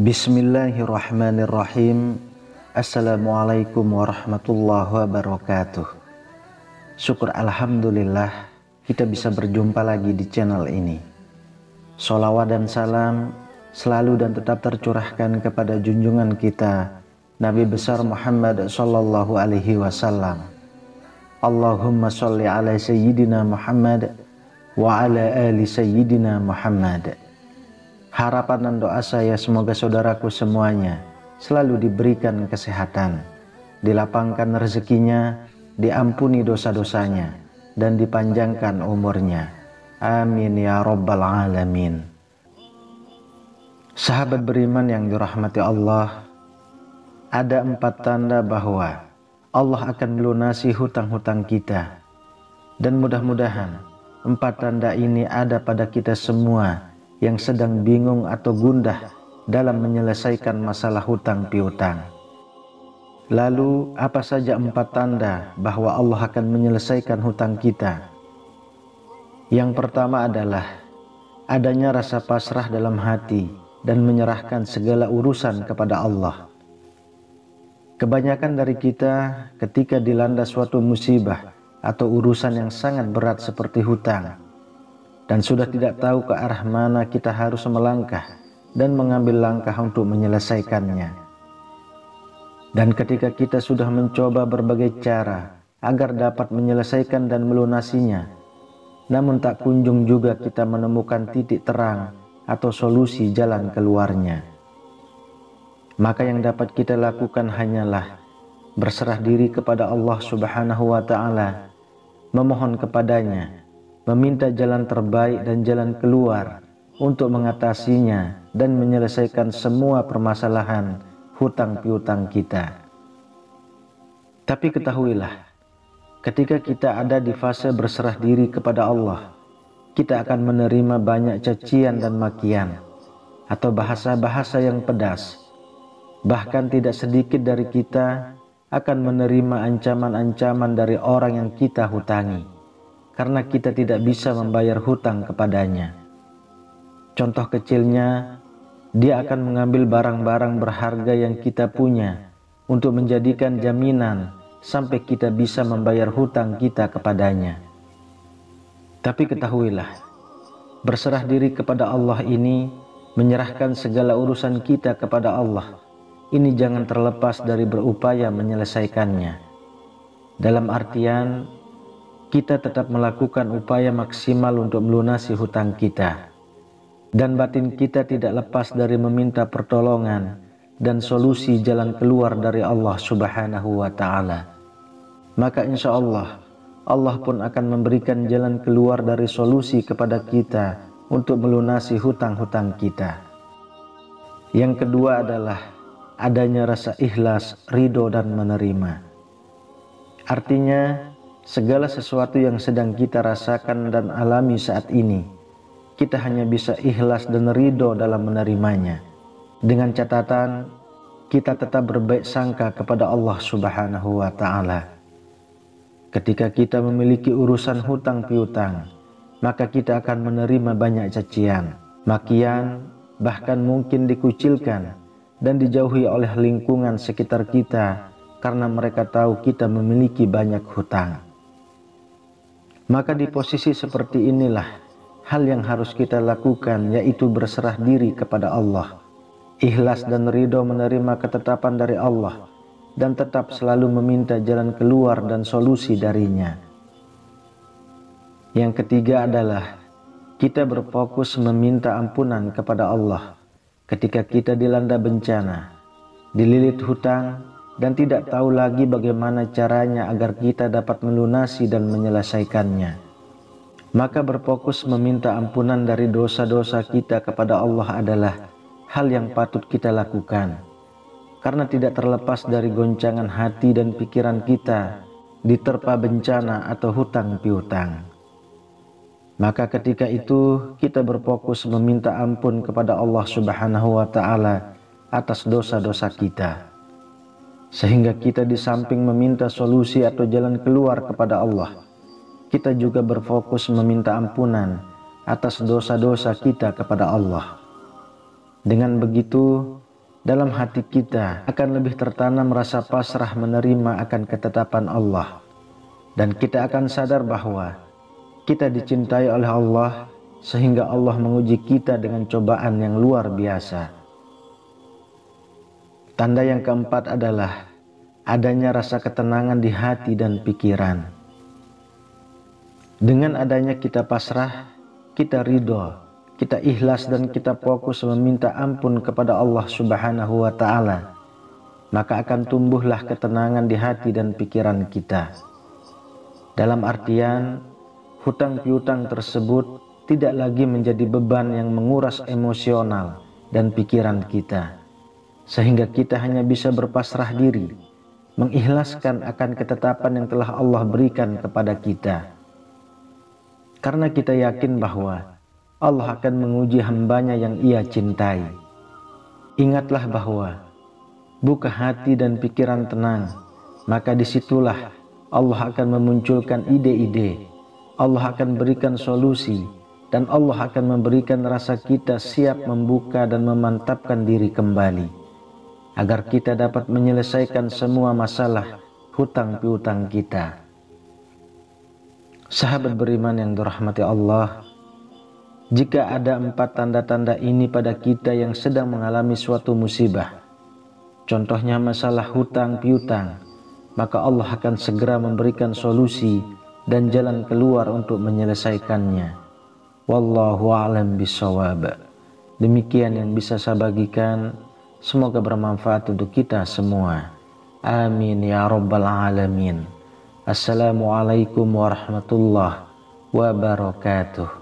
Bismillahirrahmanirrahim. Assalamualaikum warahmatullahi wabarakatuh. Syukur alhamdulillah kita bisa berjumpa lagi di channel ini. Sholawat dan salam selalu dan tetap tercurahkan kepada junjungan kita Nabi besar Muhammad sallallahu alaihi wasallam. Allahumma sholli ala sayyidina Muhammad wa ala ali sayyidina Muhammad. Harapan dan doa saya semoga saudaraku semuanya selalu diberikan kesehatan, dilapangkan rezekinya, diampuni dosa-dosanya, dan dipanjangkan umurnya. Amin ya rabbal alamin. Sahabat beriman yang dirahmati Allah, ada 4 tanda bahwa Allah akan melunasi hutang-hutang kita. Dan mudah-mudahan 4 tanda ini ada pada kita semua yang sedang bingung atau gundah dalam menyelesaikan masalah hutang piutang. Lalu apa saja 4 tanda bahwa Allah akan menyelesaikan hutang kita? Yang pertama adalah adanya rasa pasrah dalam hati dan menyerahkan segala urusan kepada Allah. Kebanyakan dari kita ketika dilanda suatu musibah atau urusan yang sangat berat seperti hutang, dan sudah tidak tahu ke arah mana kita harus melangkah dan mengambil langkah untuk menyelesaikannya. Dan ketika kita sudah mencoba berbagai cara agar dapat menyelesaikan dan melunasinya, namun tak kunjung juga kita menemukan titik terang atau solusi jalan keluarnya. Maka yang dapat kita lakukan hanyalah berserah diri kepada Allah Subhanahu wa Ta'ala, memohon kepadanya, meminta jalan terbaik dan jalan keluar untuk mengatasinya dan menyelesaikan semua permasalahan hutang piutang kita. Tapi ketahuilah, ketika kita ada di fase berserah diri kepada Allah, kita akan menerima banyak cacian dan makian atau bahasa-bahasa yang pedas. Bahkan tidak sedikit dari kita akan menerima ancaman-ancaman dari orang yang kita hutangi, karena kita tidak bisa membayar hutang kepadanya. Contoh kecilnya, dia akan mengambil barang-barang berharga yang kita punya untuk menjadikan jaminan sampai kita bisa membayar hutang kita kepadanya. Tapi ketahuilah, berserah diri kepada Allah ini, menyerahkan segala urusan kita kepada Allah, ini jangan terlepas dari berupaya menyelesaikannya. Dalam artian, kita tetap melakukan upaya maksimal untuk melunasi hutang kita. Dan batin kita tidak lepas dari meminta pertolongan dan solusi jalan keluar dari Allah Subhanahu wa Ta'ala. Maka insya Allah, Allah pun akan memberikan jalan keluar dari solusi kepada kita untuk melunasi hutang-hutang kita. Yang kedua adalah adanya rasa ikhlas, ridho dan menerima. Artinya, segala sesuatu yang sedang kita rasakan dan alami saat ini, kita hanya bisa ikhlas dan ridho dalam menerimanya. Dengan catatan, kita tetap berbaik sangka kepada Allah Subhanahu wa Ta'ala. Ketika kita memiliki urusan hutang piutang, maka kita akan menerima banyak cacian, makian, bahkan mungkin dikucilkan dan dijauhi oleh lingkungan sekitar kita karena mereka tahu kita memiliki banyak hutang. Maka di posisi seperti inilah hal yang harus kita lakukan, yaitu berserah diri kepada Allah, ikhlas dan ridho menerima ketetapan dari Allah, dan tetap selalu meminta jalan keluar dan solusi darinya. Yang ketiga adalah kita berfokus meminta ampunan kepada Allah ketika kita dilanda bencana, dililit hutang, dan tidak tahu lagi bagaimana caranya agar kita dapat melunasi dan menyelesaikannya. Maka berfokus meminta ampunan dari dosa-dosa kita kepada Allah adalah hal yang patut kita lakukan, karena tidak terlepas dari goncangan hati dan pikiran kita diterpa bencana atau hutang piutang. Maka ketika itu kita berfokus meminta ampun kepada Allah Subhanahu wa Ta'ala atas dosa-dosa kita, sehingga kita di samping meminta solusi atau jalan keluar kepada Allah, kita juga berfokus meminta ampunan atas dosa-dosa kita kepada Allah. Dengan begitu, dalam hati kita akan lebih tertanam rasa pasrah menerima akan ketetapan Allah, dan kita akan sadar bahwa kita dicintai oleh Allah, sehingga Allah menguji kita dengan cobaan yang luar biasa. Tanda yang keempat adalah adanya rasa ketenangan di hati dan pikiran. Dengan adanya kita pasrah, kita ridho, kita ikhlas, dan kita fokus meminta ampun kepada Allah Subhanahu wa Ta'ala, maka akan tumbuhlah ketenangan di hati dan pikiran kita. Dalam artian, hutang piutang tersebut tidak lagi menjadi beban yang menguras emosional dan pikiran kita, sehingga kita hanya bisa berpasrah diri, mengikhlaskan akan ketetapan yang telah Allah berikan kepada kita. Karena kita yakin bahwa Allah akan menguji hambanya yang Ia cintai. Ingatlah bahwa buka hati dan pikiran tenang, maka disitulah Allah akan memunculkan ide-ide, Allah akan berikan solusi, dan Allah akan memberikan rasa kita siap membuka dan memantapkan diri kembali, agar kita dapat menyelesaikan semua masalah hutang piutang kita. Sahabat beriman yang dirahmati Allah, jika ada 4 tanda-tanda ini pada kita yang sedang mengalami suatu musibah, contohnya masalah hutang piutang, maka Allah akan segera memberikan solusi dan jalan keluar untuk menyelesaikannya. Wallahu a'lam bishawab. Demikian yang bisa saya bagikan, semoga bermanfaat untuk kita semua. Amin ya rabbal alamin. Assalamualaikum warahmatullahi wabarakatuh.